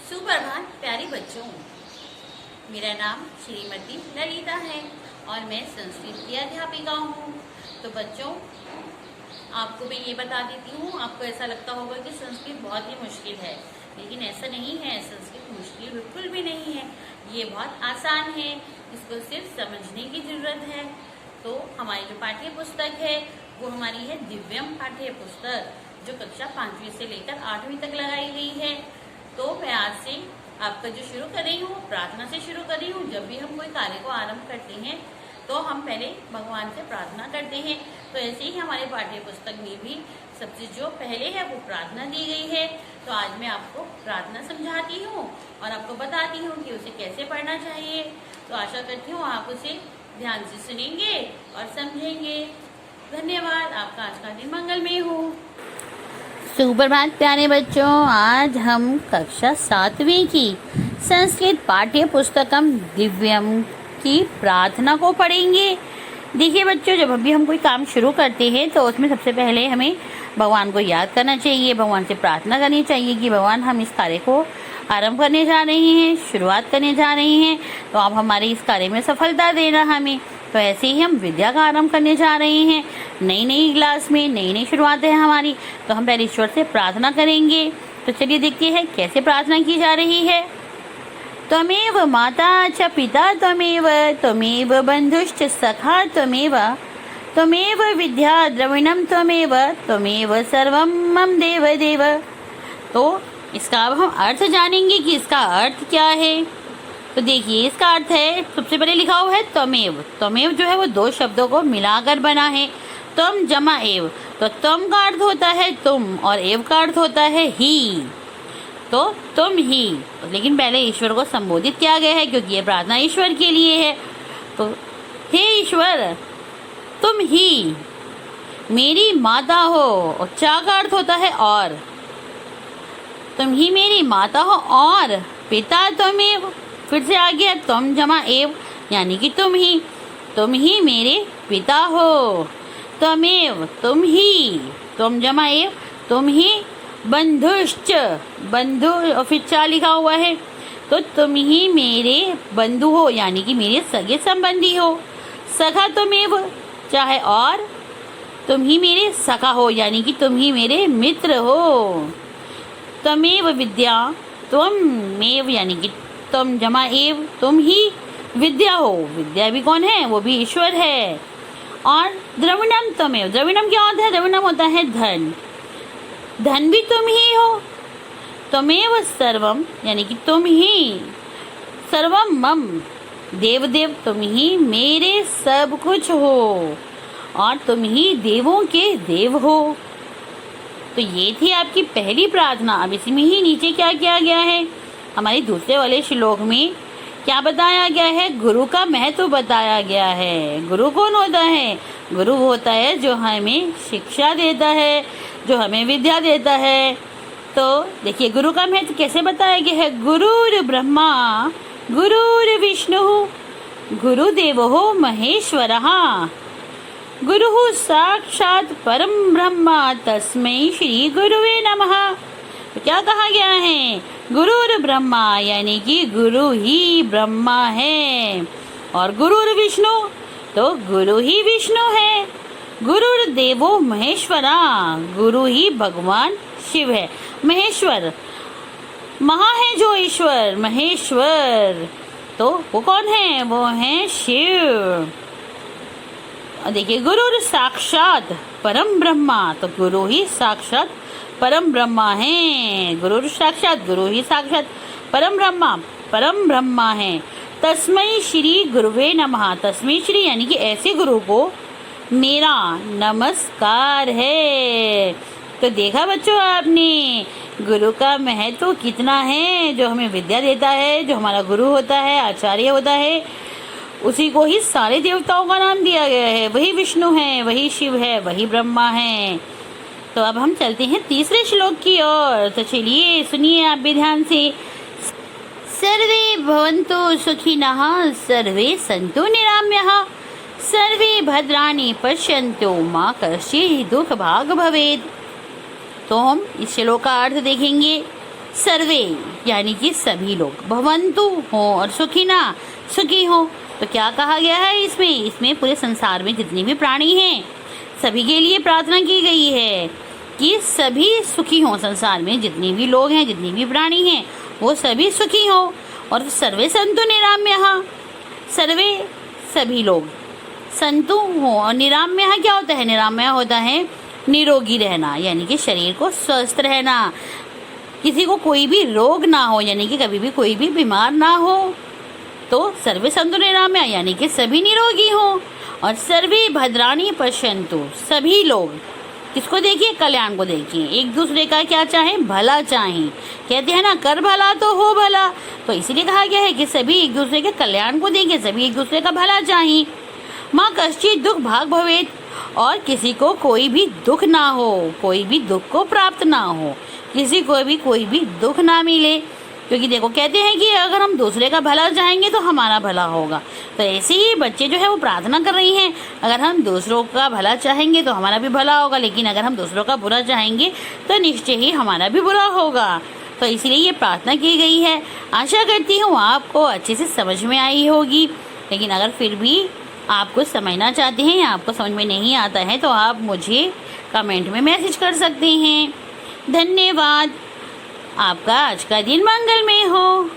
सुप्रभात प्यारे बच्चों, मेरा नाम श्रीमती ललिता है और मैं संस्कृत की अध्यापिका हूँ। तो बच्चों, आपको मैं ये बता देती हूँ, आपको ऐसा लगता होगा कि संस्कृत बहुत ही मुश्किल है, लेकिन ऐसा नहीं है। संस्कृत मुश्किल बिल्कुल भी नहीं है, ये बहुत आसान है। इसको सिर्फ समझने की ज़रूरत है। तो हमारी जो पाठ्य पुस्तक है वो हमारी है दिव्यम पाठ्य पुस्तक, जो कक्षा 5वीं से लेकर 8वीं तक लगाई गई है। तो मैं आज से आपका जो शुरू कर रही हूँ, प्रार्थना से शुरू कर रही हूँ। जब भी हम कोई कार्य को आरंभ करते हैं तो हम पहले भगवान से प्रार्थना करते हैं। तो ऐसे ही हमारे पाठ्य पुस्तक में भी सबसे जो पहले है वो प्रार्थना दी गई है। तो आज मैं आपको प्रार्थना समझाती हूँ और आपको बताती हूँ कि उसे कैसे पढ़ना चाहिए। तो आशा करती हूँ आप उसे ध्यान से सुनेंगे और समझेंगे। धन्यवाद। आपका आज का दिन मंगलमय हो। सुप्रभात प्यारे बच्चों, आज हम कक्षा 7वीं की संस्कृत पाठ्य पुस्तकम दिव्यम की प्रार्थना को पढ़ेंगे। देखिए बच्चों, जब भी हम कोई काम शुरू करते हैं तो उसमें सबसे पहले हमें भगवान को याद करना चाहिए, भगवान से प्रार्थना करनी चाहिए कि भगवान हम इस कार्य को आरंभ करने जा रहे हैं, शुरुआत करने जा रहे हैं, तो आप हमारे इस कार्य में सफलता देना हमें। तो ऐसे ही हम विद्या का आरंभ करने जा रहे हैं, नई क्लास में नई शुरुआत है हमारी, तो हम पहले ईश्वर से प्रार्थना करेंगे। तो चलिए देखते हैं कैसे प्रार्थना की जा रही है। त्वमेव माता च पिता त्वमेव बंधुश्च सखा त्वमेव विद्या द्रविणम त्वमेव सर्वम मम देव। तो इसका अब हम अर्थ जानेंगे कि इसका अर्थ क्या है। तो देखिए, इसका अर्थ है, सबसे पहले लिखा हुआ है त्वमेव जो है वो दो शब्दों को मिलाकर बना है, तुम जमा एव। तो तुम का अर्थ होता है तुम और एव का अर्थ होता है ही। तो तुम ही, लेकिन पहले ईश्वर को संबोधित किया गया है क्योंकि ये प्रार्थना ईश्वर के लिए है। तो हे ईश्वर, तुम ही मेरी माता हो, और चा का अर्थ होता है और, तुम ही मेरी माता हो और पिता त्वमेव, फिर से आ गया तुम जमा एव, यानी कि तुम ही मेरे पिता हो। त्वमेव तुम ही, तुम जमा एव, तुम ही बंधुश्च, बंधु और फिर चा लिखा हुआ है, तो तुम ही मेरे बंधु हो, यानी कि मेरे सगे संबंधी हो। सखा त्वमेव, चाहे और, तुम ही मेरे सखा हो, यानी कि तुम ही मेरे मित्र हो। त्वमेव विद्या त्वमेव, यानी कि तुम जमा एव, तुम ही विद्या हो। विद्या भी कौन है? वो भी ईश्वर है। और द्रविणम त्वमेव, द्रविणम क्या होता है? द्रविणम होता है धन, धन भी तुम ही हो। त्वमेव सर्वम, यानी कि तुम ही, सर्वम मम देव, तुम ही मेरे सब कुछ हो और तुम ही देवों के देव हो। तो ये थी आपकी पहली प्रार्थना। अब इसमें ही नीचे क्या किया गया है, हमारे दूसरे वाले श्लोक में क्या बताया गया है? गुरु का महत्व बताया गया है। गुरु कौन होता है? गुरु होता है जो हमें शिक्षा देता है, जो हमें विद्या देता है। तो देखिए, गुरु का महत्व कैसे बताया गया है। गुरुर् ब्रह्मा गुरुर् विष्णु गुरुदेवो महेश्वरः गुरुः साक्षात् परम ब्रह्म तस्मै श्री गुरुवे नमः। तो क्या कहा गया है? गुरुर ब्रह्मा, यानी कि गुरु ही ब्रह्मा है, और गुरुर विष्णु, तो गुरु ही विष्णु है। गुरुर देवो महेश्वरा, गुरु ही भगवान शिव है। महेश्वर, महा है जो ईश्वर, महेश्वर, तो वो कौन है? वो है शिव। देखिए, गुरुर साक्षात परम ब्रह्मा, तो गुरु ही साक्षात परम ब्रह्मा है। गुरु साक्षात, गुरु ही साक्षात परम ब्रह्मा है। तस्मै श्री गुरुवे नमः, तस्मै श्री, यानी कि ऐसे गुरु को मेरा नमस्कार है। तो देखा बच्चों आपने गुरु का महत्व कितना है। जो हमें विद्या देता है, जो हमारा गुरु होता है, आचार्य होता है, उसी को ही सारे देवताओं का नाम दिया गया है। वही विष्णु है, वही शिव है, वही ब्रह्मा है। तो अब हम चलते हैं तीसरे श्लोक की ओर। तो चलिए सुनिए आप भी ध्यान से। सर्वे भवन्तु सुखिनः सर्वे सन्तु निरामयाः सर्वे भद्राणि पश्यन्तु मा कश्चित् दुःखभाग् भवेत्। तो हम इस श्लोक का अर्थ देखेंगे। सर्वे यानी कि सभी लोग, भवन्तु हो और सुखिना सुखी हो। तो क्या कहा गया है इसमें पूरे संसार में जितने भी प्राणी हैं सभी के लिए प्रार्थना की गई है कि सभी सुखी हों। संसार में जितने भी लोग हैं, जितने भी प्राणी हैं, वो सभी सुखी हों। और सर्वे संतु निराम्यः, सर्वे सभी लोग संतु हो। और निराम्यः क्या होता है? निराम्यः होता है निरोगी रहना, यानी कि शरीर को स्वस्थ रहना, किसी को कोई भी रोग ना हो, यानी कि कभी भी कोई भी बीमार ना हो। तो सर्वे संतु निराम्यः यानी कि सभी निरोगी हो। और सर्वे भद्राणि पश्यन्तु, सभी लोग किसको देखिए? कल्याण को देखिए, एक दूसरे का क्या चाहें? भला चाहें। कहते हैं ना, कर भला तो हो भला। तो इसीलिए कहा गया है कि सभी एक दूसरे के कल्याण को देखें, सभी एक दूसरे का भला चाहें। माँ कश्चित् दुख भाग भवेत्, और किसी को कोई भी दुख ना हो, कोई भी दुख को प्राप्त ना हो, किसी को भी कोई भी दुख ना मिले। क्योंकि देखो, कहते हैं कि अगर हम दूसरे का भला चाहेंगे तो हमारा भला होगा। तो ऐसे ही बच्चे जो है वो प्रार्थना कर रही हैं, अगर हम दूसरों का भला चाहेंगे तो हमारा भी भला होगा, लेकिन अगर हम दूसरों का बुरा चाहेंगे तो निश्चय ही हमारा भी बुरा होगा। तो इसलिए ये प्रार्थना की गई है। आशा करती हूँ आपको अच्छे से समझ में आई होगी। लेकिन अगर फिर भी आप कुछ समझना चाहते हैं या आपको समझ में नहीं आता है तो आप मुझे कमेंट में मैसेज कर सकते हैं। धन्यवाद। आपका आज का दिन मंगलमय हो।